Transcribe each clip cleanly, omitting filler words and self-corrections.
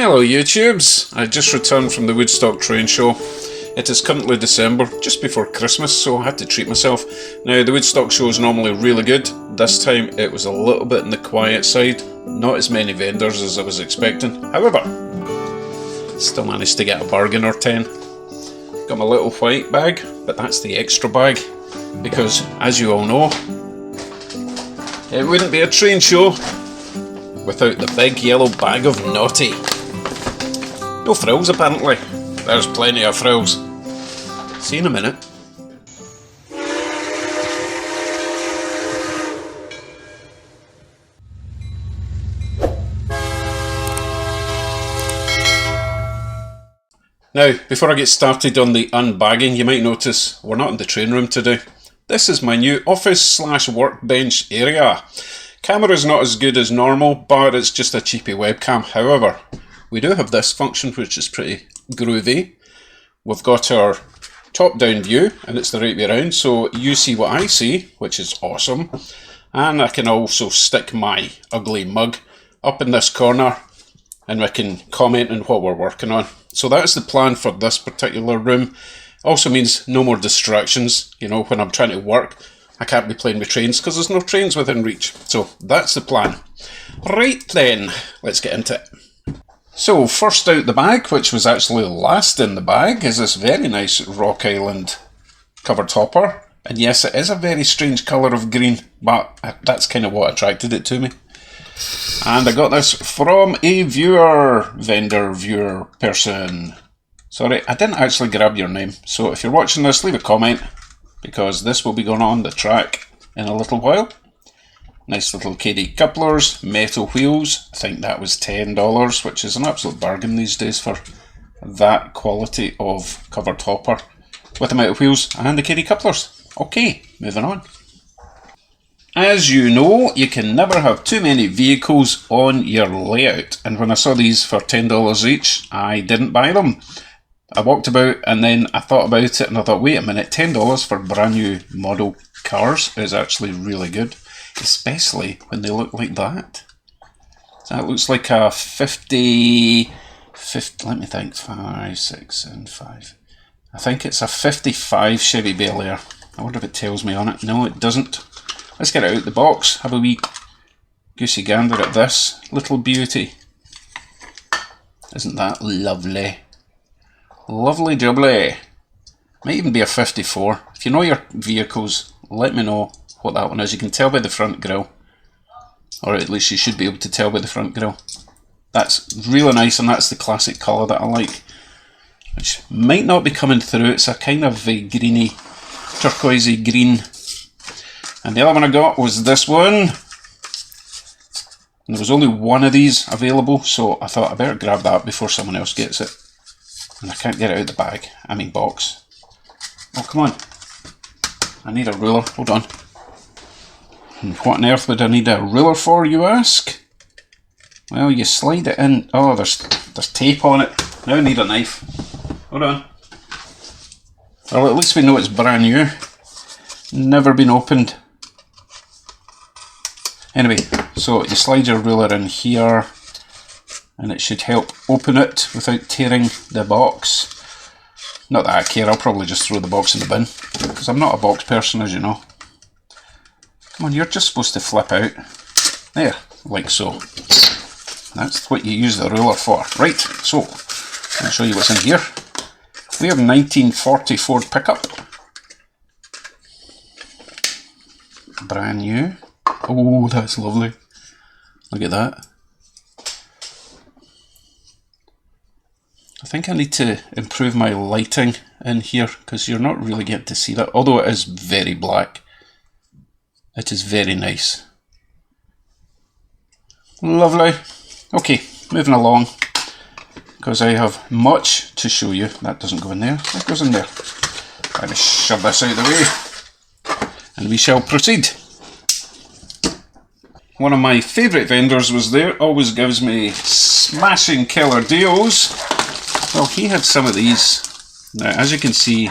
Hello YouTubes, I just returned from the Woodstock train show. It is currently December, just before Christmas, so I had to treat myself. Now the Woodstock show is normally really good. This time it was a little bit on the quiet side, not as many vendors as I was expecting. However, still managed to get a bargain or 10. Got my little white bag, but that's the extra bag, because as you all know, it wouldn't be a train show without the big yellow bag of naughty. No frills apparently. There's plenty of frills. See you in a minute. Now, before I get started on the unbagging, you might notice we're not in the train room today. This is my new office/workbench area. Camera's not as good as normal, but it's just a cheapy webcam. However, we do have this function which is pretty groovy. We've got our top-down view, and it's the right way around, so you see what I see, which is awesome. And I can also stick my ugly mug up in this corner, and we can comment on what we're working on. So that's the plan for this particular room. Also means no more distractions. You know, when I'm trying to work, I can't be playing with trains because there's no trains within reach. So that's the plan. Right then, let's get into it. So first out the bag, which was actually last in the bag, is this very nice Rock Island cover topper. And yes, it is a very strange colour of green, but that's kind of what attracted it to me. And I got this from a viewer person. Sorry, I didn't actually grab your name. So if you're watching this, leave a comment, because this will be going on the track in a little while. Nice little KD couplers, metal wheels. I think that was $10, which is an absolute bargain these days for that quality of cover topper with the metal wheels and the KD couplers. Okay, moving on. As you know, you can never have too many vehicles on your layout, and when I saw these for $10 each, I didn't buy them. I walked about and then I thought about it and I thought, wait a minute, $10 for brand new model cars is actually really good, especially when they look like that. So that looks like a 50, let me think, 5, 6, 7, 5. I think it's a 55 Chevy Bel Air. I wonder if it tells me on it. No, it doesn't. Let's get it out the box, have a wee goosey gander at this little beauty. Isn't that lovely? Lovely jubbly. Might even be a 54. If you know your vehicles, let me know what that one is. You can tell by the front grille, or at least you should be able to tell by the front grille. That's really nice, and that's the classic colour that I like, which might not be coming through. It's a kind of a greeny, turquoisey green. And the other one I got was this one. And there was only one of these available, so I thought I better grab that before someone else gets it. And I can't get it out of the bag, I mean box. Oh, come on. I need a ruler, hold on. And what on earth would I need a ruler for, you ask? Well, you slide it in. Oh, there's tape on it. Now I need a knife. Hold on. Well, at least we know it's brand new. Never been opened. Anyway, so you slide your ruler in here, and it should help open it without tearing the box. Not that I care, I'll probably just throw the box in the bin, because I'm not a box person, as you know. Come on, you're just supposed to flip out. There, like so. That's what you use the ruler for. Right, so, I'll show you what's in here. We have a 1940 Ford pickup. Brand new. Oh, that's lovely. Look at that. I think I need to improve my lighting in here, because you're not really getting to see that, although it is very black. It is very nice. Lovely. Okay, moving along, because I have much to show you. That doesn't go in there, that goes in there. I'll just shove this out of the way, and we shall proceed. One of my favourite vendors was there, always gives me smashing killer deals. Well, he had some of these. Now, as you can see,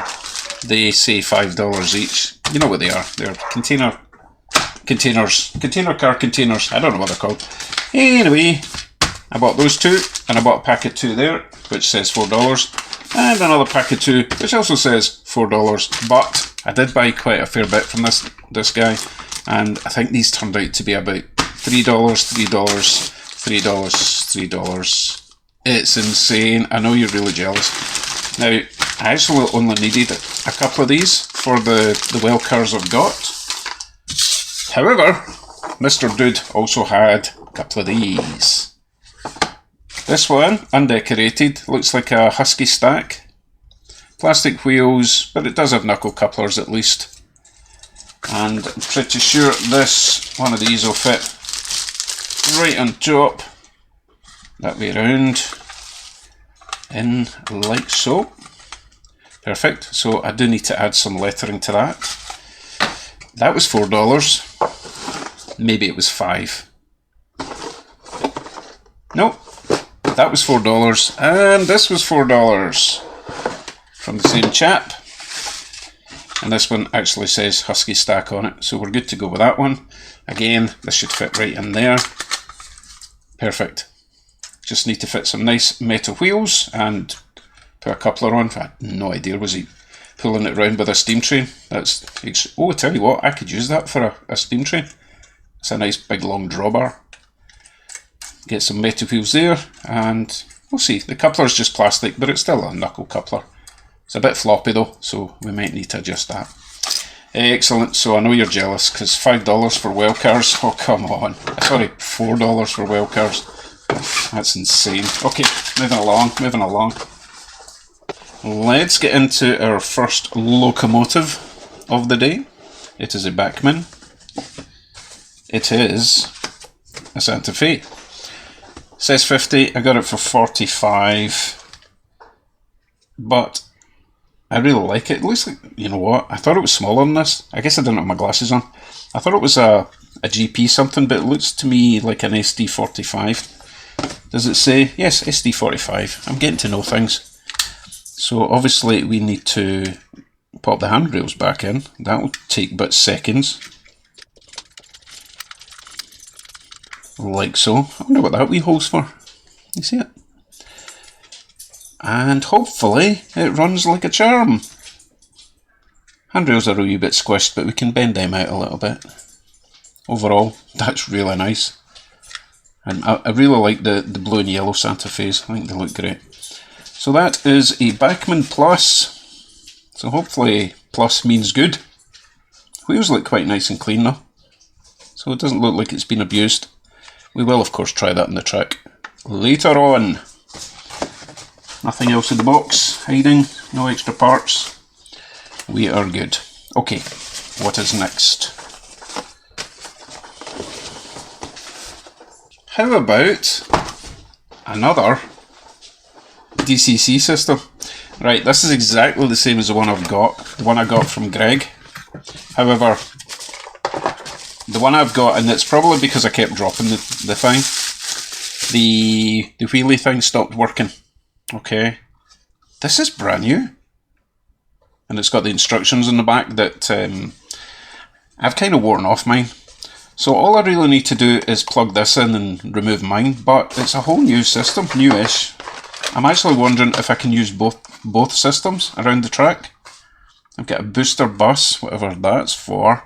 they say $5 each. You know what they are. They're container car containers. I don't know what they're called. Anyway, I bought those two, and I bought a pack of two there, which says $4, and another pack of two, which also says $4. But I did buy quite a fair bit from this guy, and I think these turned out to be about $3, $3, $3, $3. It's insane. I know you're really jealous. Now, I actually only needed a couple of these for the well cars I've got. However, Mr. Dude also had a couple of these. This one, undecorated, looks like a husky stack. Plastic wheels, but it does have knuckle couplers at least. And I'm pretty sure one of these will fit right on top, that way around, in like so. Perfect, so I do need to add some lettering to that. That was $4, maybe it was $5. Nope. That was $4, and this was $4 from the same chap. And this one actually says Husky Stack on it, so we're good to go with that one. Again, this should fit right in there. Perfect. Just need to fit some nice metal wheels and put a coupler on. I had no idea, was he pulling it around with a steam train? Oh, I tell you what, I could use that for a steam train. It's a nice big long drawbar. Get some metal wheels there, and we'll see. The coupler is just plastic, but it's still a knuckle coupler. It's a bit floppy though, so we might need to adjust that. Excellent, so I know you're jealous, because $5 for well cars, oh come on. Sorry, $4 for well cars. That's insane. Okay, moving along. Let's get into our first locomotive of the day. It is a Bachmann. It is a Santa Fe. Says 50, I got it for 45, but I really like it. It looks like, you know what, I thought it was smaller than this. I guess I didn't have my glasses on. I thought it was a GP something, but it looks to me like an SD45. Does it say? Yes, SD45. I'm getting to know things. So obviously we need to pop the handrails back in. That will take but seconds. Like so. I wonder what that wee hole's for. You see it? And hopefully it runs like a charm. Handrails are a wee bit squished, but we can bend them out a little bit. Overall, that's really nice. And I really like the blue and yellow Santa Fe's. I think they look great. So that is a Bachmann Plus. So hopefully Plus means good. Wheels look quite nice and clean though. So it doesn't look like it's been abused. We will of course try that in the track later on. Nothing else in the box, hiding, no extra parts. We are good. Okay, what is next? How about another DCC system? Right, this is exactly the same as the one I've got, the one I got from Greg. However, the one I've got, and it's probably because I kept dropping the thing, the wheelie thing stopped working. Okay, this is brand new, and it's got the instructions in the back that I've kind of worn off mine. So all I really need to do is plug this in and remove mine, but it's a whole new system, newish. I'm actually wondering if I can use both systems around the track. I've got a booster bus, whatever that's for.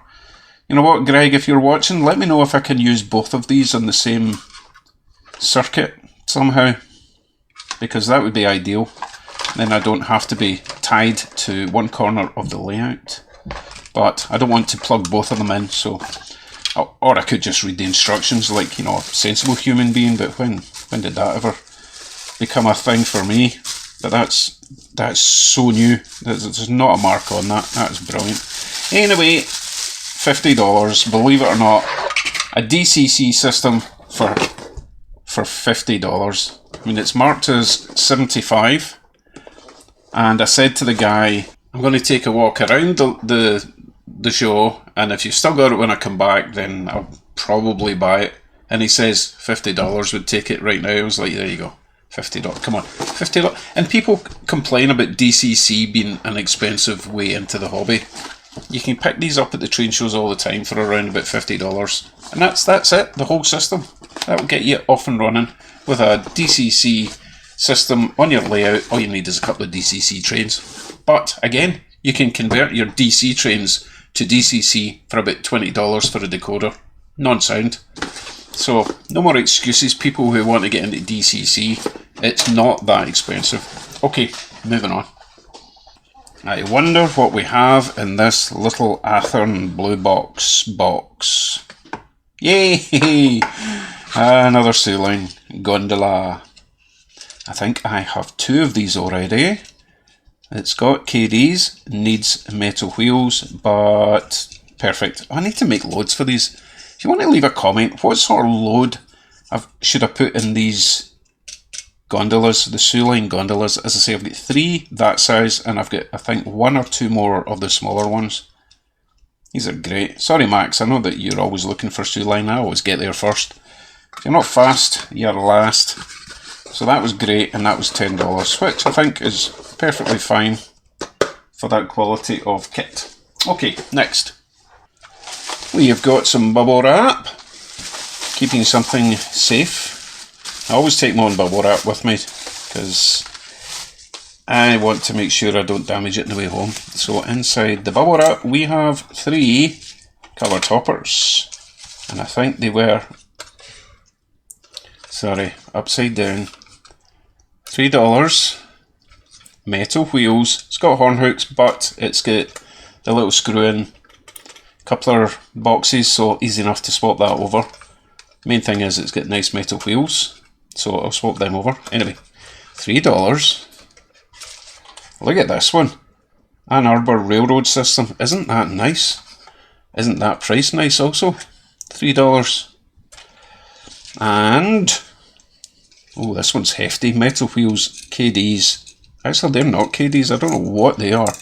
You know what, Greg, if you're watching, let me know if I can use both of these on the same circuit somehow, because that would be ideal. Then I don't have to be tied to one corner of the layout. But I don't want to plug both of them in, so... Or I could just read the instructions like, you know, a sensible human being, but when did that ever become a thing for me? But that's so new. There's not a mark on that. That's brilliant. Anyway, $50, believe it or not, a DCC system for $50. I mean, it's marked as 75, and I said to the guy, I'm going to take a walk around the show, and if you've still got it when I come back, then I'll probably buy it. And he says $50 would take it right now. I was like, there you go, $50, come on, $50. And people complain about DCC being an expensive way into the hobby. You can pick these up at the train shows all the time for around about $50. And that's it, the whole system. That will get you off and running with a DCC system on your layout. All you need is a couple of DCC trains. But again, you can convert your DC trains to DCC for about $20 for a decoder. Non-sound. So no more excuses, people who want to get into DCC. It's not that expensive. Okay, moving on. I wonder what we have in this little Athern blue box. Yay! Another Sailing Gondola. I think I have 2 of these already. It's got KDs, needs metal wheels, but perfect. I need to make loads for these. If you want to leave a comment, what sort of load should I put in these gondolas, the Sailing Gondolas? As I say, I've got 3 that size, and I've got, I think, 1 or 2 more of the smaller ones. These are great. Sorry, Max, I know that you're always looking for Sailing. I always get there first. If you're not fast, you're last. So that was great, and that was $10, which I think is perfectly fine for that quality of kit. Okay, next. We have got some bubble wrap, keeping something safe. I always take my own bubble wrap with me because I want to make sure I don't damage it on the way home. So inside the bubble wrap we have 3 cover toppers, and I think they were, sorry, upside down. $3. Metal wheels. It's got horn hooks, but it's got the little screw-in coupler boxes, so easy enough to swap that over. Main thing is it's got nice metal wheels, so I'll swap them over. Anyway, $3. Look at this one. Ann Arbor Railroad System. Isn't that nice? Isn't that price nice also? $3. And oh, this one's hefty. Metal wheels, KDs. Actually, they're not KDs. I don't know what they are.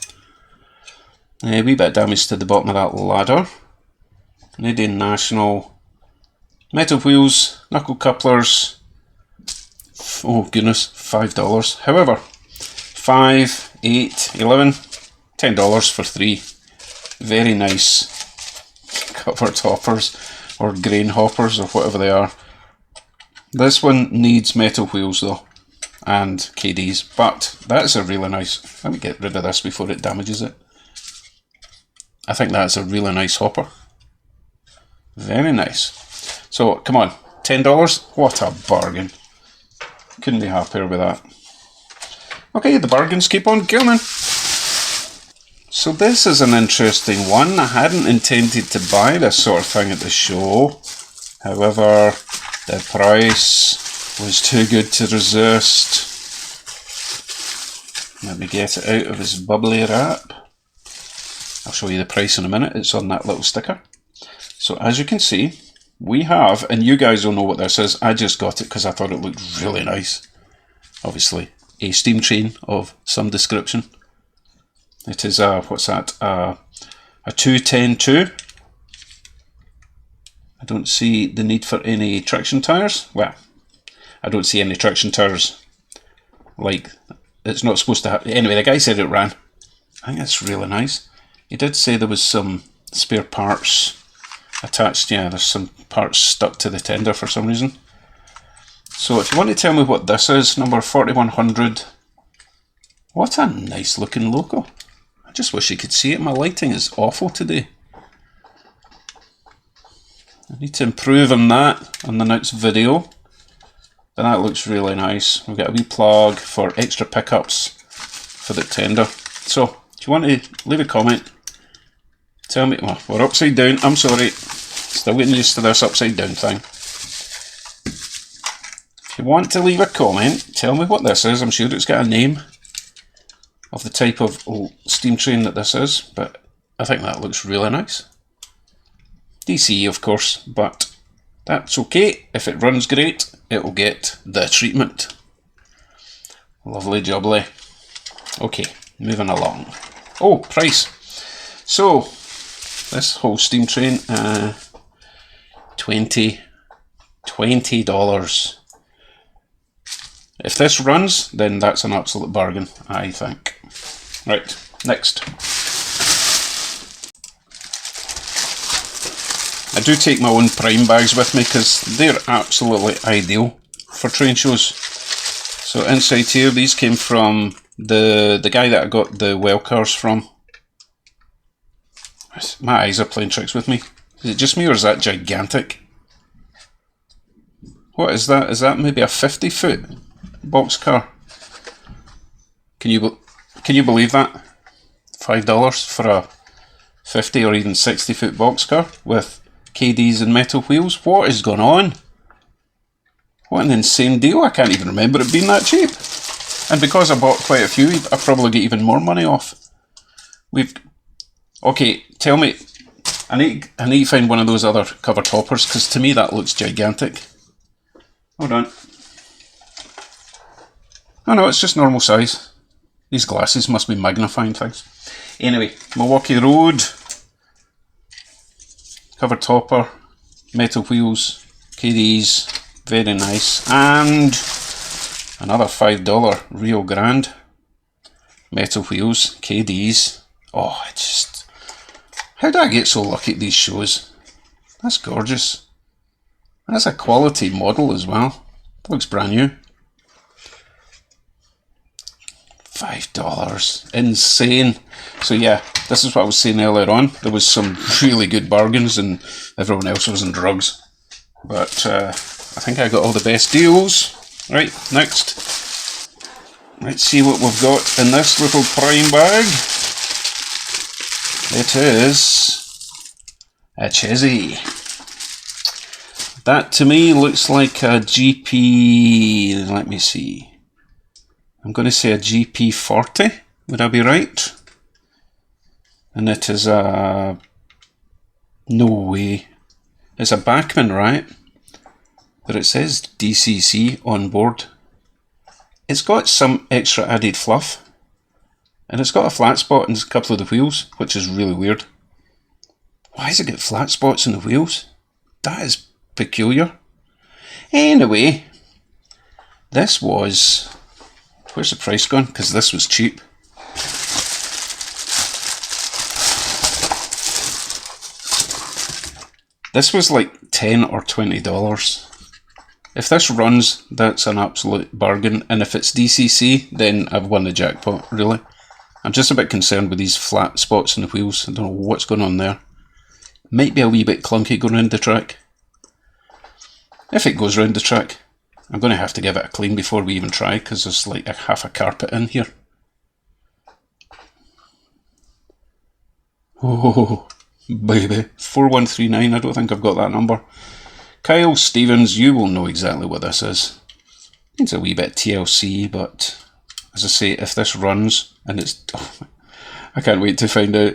A wee bit of damage to the bottom of that ladder. Canadian National. Metal wheels, knuckle couplers. Oh goodness, $5. However, 5, 8, 11, $10 for 3. Very nice cover toppers or grain hoppers or whatever they are. This one needs metal wheels though, and KDs, but that's a really nice, let me get rid of this before it damages it. I think that's a really nice hopper. Very nice. So come on, $10, what a bargain. Couldn't be happier with that. Okay, the bargains keep on coming. So this is an interesting one. I hadn't intended to buy this sort of thing at the show. However, the price was too good to resist. Let me get it out of its bubbly wrap. I'll show you the price in a minute. It's on that little sticker. So as you can see, we have, and you guys will know what this is. I just got it because I thought it looked really nice. Obviously, a steam train of some description. It is a, what's that? A 210-2. I don't see the need for any traction tyres. Well, I don't see any traction tyres. Like, it's not supposed to have. Anyway, the guy said it ran. I think that's really nice. He did say there was some spare parts attached. Yeah, there's some parts stuck to the tender for some reason. So if you want to tell me what this is, number 4100. What a nice looking loco. I just wish you could see it. My lighting is awful today. I need to improve on that on the next video. But that looks really nice. We've got a wee plug for extra pickups for the tender. So if you want to leave a comment, tell me. Well, we're upside down. I'm sorry. Still getting used to this upside down thing. If you want to leave a comment, tell me what this is. I'm sure it's got a name of the type of steam train that this is, but I think that looks really nice. DC, of course, but that's okay. If it runs great, it will get the treatment. Lovely jubbly. Okay, moving along. Oh, price. So, this whole steam train, $20. If this runs, then that's an absolute bargain, I think. Right, next. I do take my own prime bags with me because they're absolutely ideal for train shows. So inside here, these came from the guy that I got the well cars from. My eyes are playing tricks with me. Is it just me or is that gigantic? What is that? Is that maybe a 50-foot boxcar? Can you believe that? $5 for a 50 or even 60-foot boxcar with KDs and metal wheels? What is going on? What an insane deal. I can't even remember it being that cheap. And because I bought quite a few, I probably get even more money off. Okay, tell me, I need to find one of those other cover toppers because to me that looks gigantic. Hold on. Oh no, it's just normal size. These glasses must be magnifying things. Anyway, Milwaukee Road, cover topper, metal wheels, KDs, very nice, and another $5 Rio Grande, metal wheels, KDs. Oh, it's just, how do I get so lucky at these shows? That's gorgeous. That's a quality model as well. Looks brand new. $5. Insane. So yeah, this is what I was saying earlier on. There was some really good bargains and everyone else was on drugs. But I think I got all the best deals. Right, next. Let's see what we've got in this little prime bag. It is a Chizzy. That to me looks like a GP, let me see. I'm going to say a GP40, would I be right? And it is a, no way, it's a Bachmann, right? But it says DCC on board. It's got some extra added fluff. And it's got a flat spot in a couple of the wheels, which is really weird. Why has it got flat spots in the wheels? That is peculiar. Anyway, this was, where's the price gone? Because this was cheap. This was like $10 or $20. If this runs, that's an absolute bargain. And if it's DCC, then I've won the jackpot, really. I'm just a bit concerned with these flat spots in the wheels. I don't know what's going on there. Might be a wee bit clunky going around the track. If it goes round the track, I'm going to have to give it a clean before we even try, because there's like half a carpet in here. Oh, baby. 4139, I don't think I've got that number. Kyle Stevens, you will know exactly what this is. Needs a wee bit TLC, but as I say, if this runs, and it's... Oh, I can't wait to find out.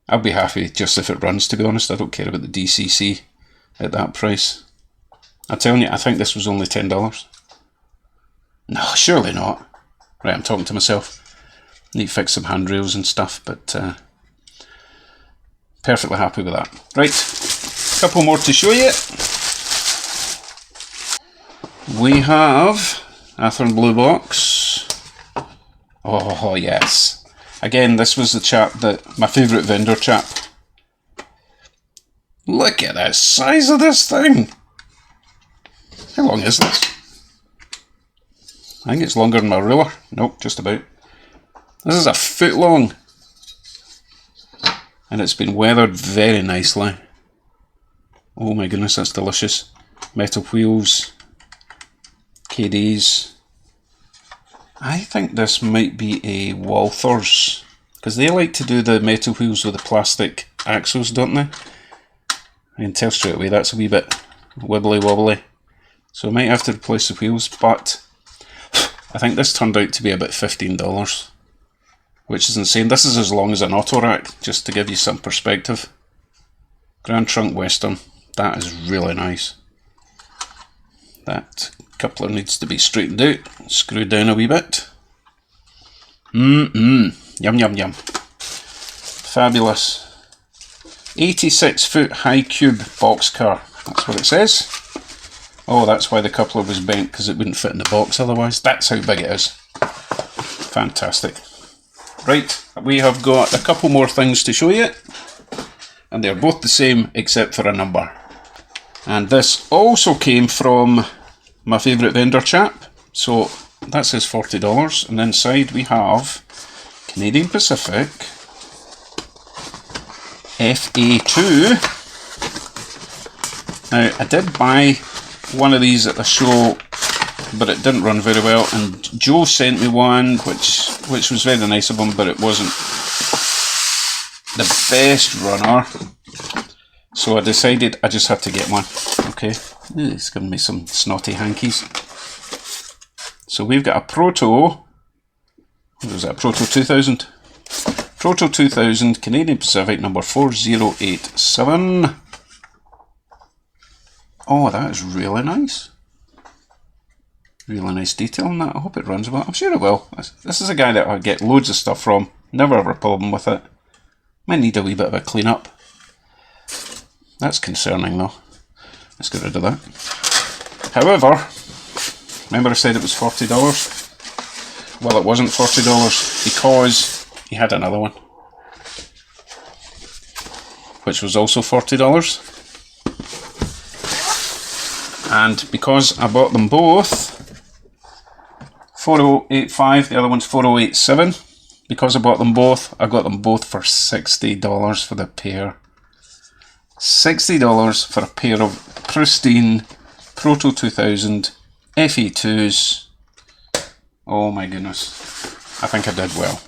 I'll be happy just if it runs, to be honest. I don't care about the DCC at that price. I'm telling you, I think this was only $10. No, surely not. Right, I'm talking to myself. Need to fix some handrails and stuff, but perfectly happy with that. Right, a couple more to show you. We have Athearn Blue Box. Oh, yes. Again, this was the chap that, my favourite vendor chap. Look at the size of this thing. How long is this? I think it's longer than my ruler. Nope, just about. This is a foot long. And it's been weathered very nicely. Oh my goodness, that's delicious. Metal wheels. KDs. I think this might be a Walthers, because they like to do the metal wheels with the plastic axles, don't they? I can tell straight away that's a wee bit wibbly wobbly. So I might have to replace the wheels, but I think this turned out to be about $15, which is insane. This is as long as an auto rack, just to give you some perspective. Grand Trunk Western, that is really nice. That coupler needs to be straightened out, screwed down a wee bit. Yum yum yum. Fabulous. 86-foot high cube boxcar, that's what it says. Oh, that's why the coupler was bent, because it wouldn't fit in the box otherwise. That's how big it is. Fantastic. Right, we have got a couple more things to show you. and they're both the same except for a number. And this also came from my favourite vendor chap, so that says $40, and inside we have Canadian Pacific FA2. Now, I did buy one of these at the show, but it didn't run very well, and Joe sent me one which was very nice of him, but it wasn't the best runner, so I decided I just had to get one. Okay, it's giving me some snotty hankies. So we've got a Proto, what was that, Proto 2000? Proto 2000 Canadian Pacific number 4087. Oh, that is really nice. Really nice detail on that. I hope it runs well. I'm sure it will. This is a guy that I get loads of stuff from. Never have a problem with it. Might need a wee bit of a clean up. That's concerning though. Let's get rid of that. However, remember I said it was $40? Well, it wasn't $40 because he had another one, which was also $40. And because I bought them both, 4085, the other one's 4087. Because I bought them both, I got them both for $60 for the pair. $60 for a pair of pristine Proto 2000 FE2s. Oh my goodness. I think I did well.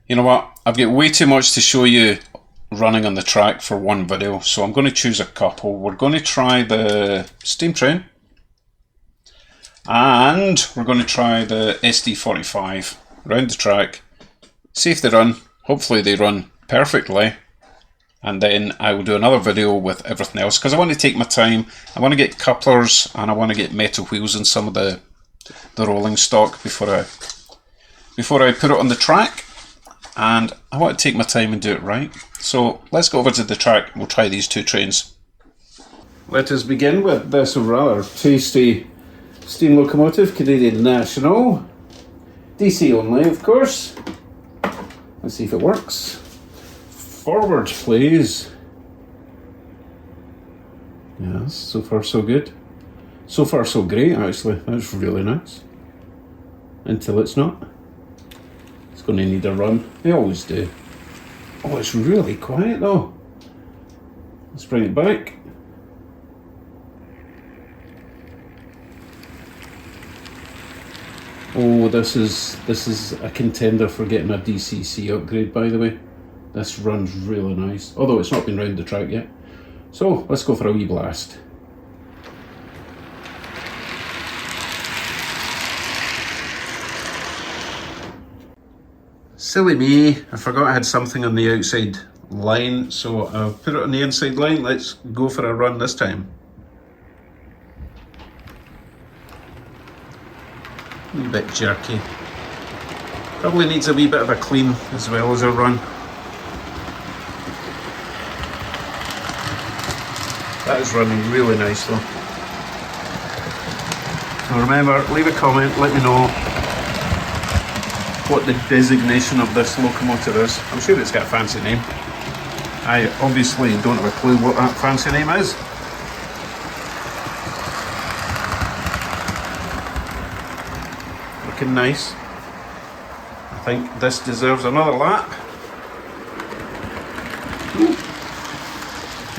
You know what? I've got way too much to show you running on the track for one video, so I'm going to choose a couple. We're going to try the steam train, and we're going to try the SD45 around the track, see if they run. Hopefully they run perfectly, and then I will do another video with everything else, because I want to take my time. I want to get couplers and I want to get metal wheels in some of the rolling stock before I put it on the track, and I want to take my time and do it right. So let's go over to the track. We'll try these two trains. Let us begin with this rather tasty steam locomotive, Canadian National. DC only, of course. Let's see if it works. Forward, please. Yes, so far so good. So far so great, actually. That's really nice. Until it's not. It's going to need a run. They always do. Oh, it's really quiet though. Let's bring it back. Oh, this is a contender for getting a DCC upgrade, by the way. This runs really nice, although it's not been round the track yet. So let's go for a wee blast. Silly me, I forgot I had something on the outside line, so I've put it on the inside line. Let's go for a run this time. A wee bit jerky. Probably needs a wee bit of a clean as well as a run. That is running really nice though. So remember, leave a comment, let me know what the designation of this locomotive is. I'm sure it's got a fancy name. I obviously don't have a clue what that fancy name is. Looking nice. I think this deserves another lap. Ooh.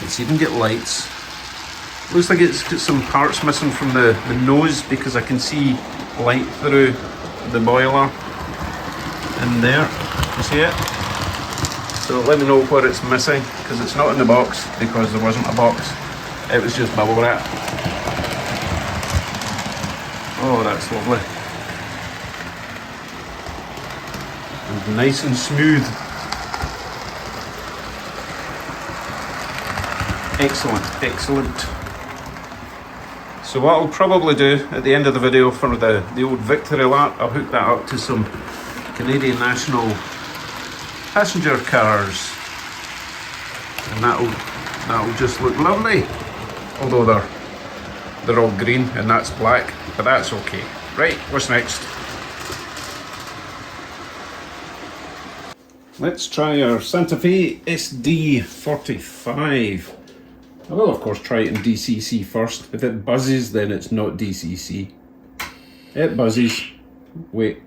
Let's even get lights. Looks like it's got some parts missing from the nose, because I can see light through the boiler in there. You see it? So let me know where it's missing, because it's not in the box, because there wasn't a box. It was just bubble wrap. Oh, that's lovely. And nice and smooth. Excellent, excellent. So what I'll probably do at the end of the video for the old victory lap, I'll hook that up to some Canadian National passenger cars, and that'll just look lovely. Although they're all green and that's black, but that's okay. Right, what's next? let's try our Santa Fe SD45. I will of course try it in DCC first. If it buzzes, then it's not DCC. It buzzes. Wait.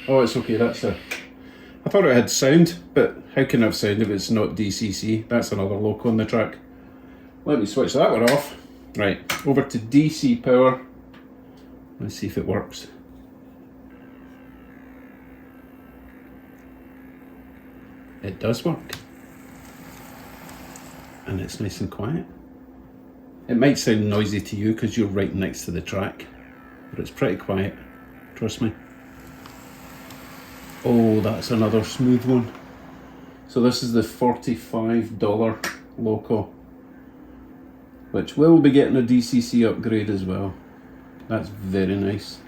Oh, it's okay, that's a... I thought it had sound, but how can it have sound if it's not DCC? That's another loco on the track. Let me switch that one off. Right, over to DC power. Let's see if it works. It does work. And it's nice and quiet. It might sound noisy to you because you're right next to the track, but it's pretty quiet, trust me. Oh, that's another smooth one. So this is the $45 loco, which will be getting a DCC upgrade as well. That's very nice.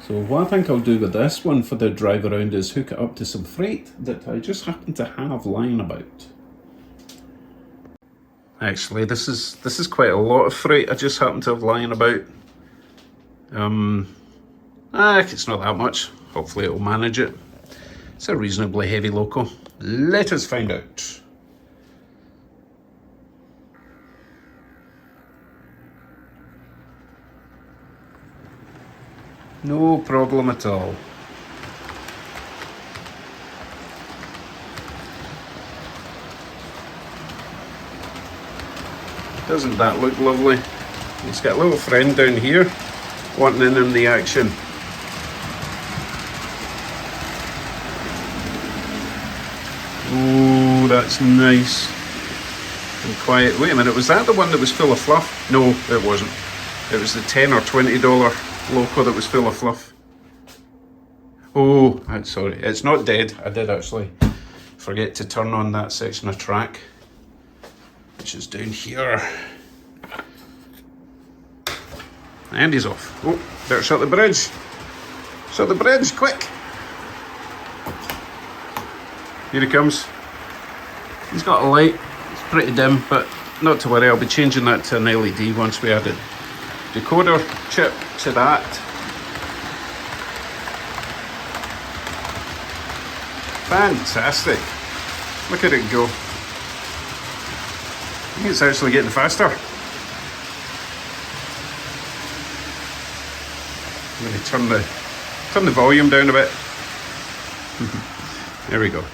So what I think I'll do with this one for the drive around is hook it up to some freight that I just happen to have lying about. Actually, this is quite a lot of freight I just happen to have lying about. It's not that much. Hopefully it'll manage it. It's a reasonably heavy loco. Let us find out. No problem at all. Doesn't that look lovely? He's got a little friend down here wanting in on the action. Oh, that's nice and quiet. Wait a minute, was that the one that was full of fluff? No, it wasn't. It was the $10 or $20 loco that was full of fluff. Oh, I'm sorry, it's not dead. I did actually forget to turn on that section of track, which is down here. And he's off. Oh, better shut the bridge. Shut the bridge, quick. Here he comes. He's got a light. It's pretty dim, but not to worry. I'll be changing that to an LED once we add a decoder chip to that. Fantastic. Look at it go. I think it's actually getting faster. I'm going to turn the volume down a bit. There we go. A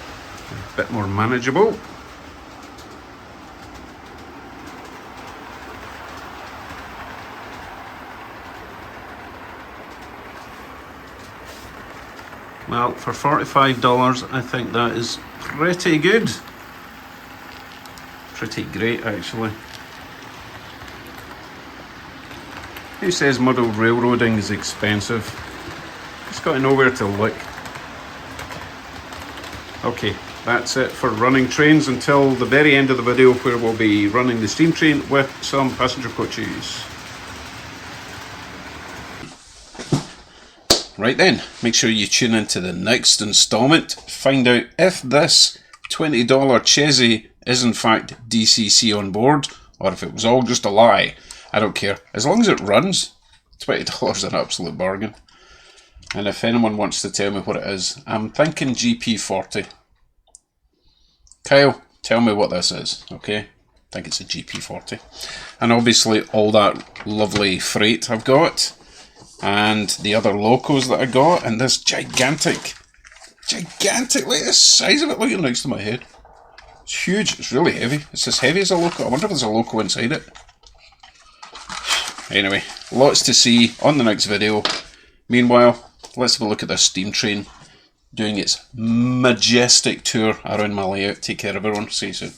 bit more manageable. Well, for $45, I think that is pretty good. Pretty great, actually. Who says model railroading is expensive? It's got nowhere to look. Okay, that's it for running trains until the very end of the video, where we'll be running the steam train with some passenger coaches. Right then, make sure you tune into the next installment. Find out if this $20 Chessie is in fact DCC on board, or if it was all just a lie. I don't care. As long as it runs, $20 is an absolute bargain. And if anyone wants to tell me what it is, I'm thinking GP40. Kyle, tell me what this is, okay? I think it's a GP40. And obviously all that lovely freight I've got, and the other locos that I got, and this gigantic, look at the size of it, look at it next to my head. It's huge, it's really heavy. It's as heavy as a loco. I wonder if there's a loco inside it. Anyway, lots to see on the next video. Meanwhile, let's have a look at this steam train doing its majestic tour around my layout. Take care everyone, see you soon.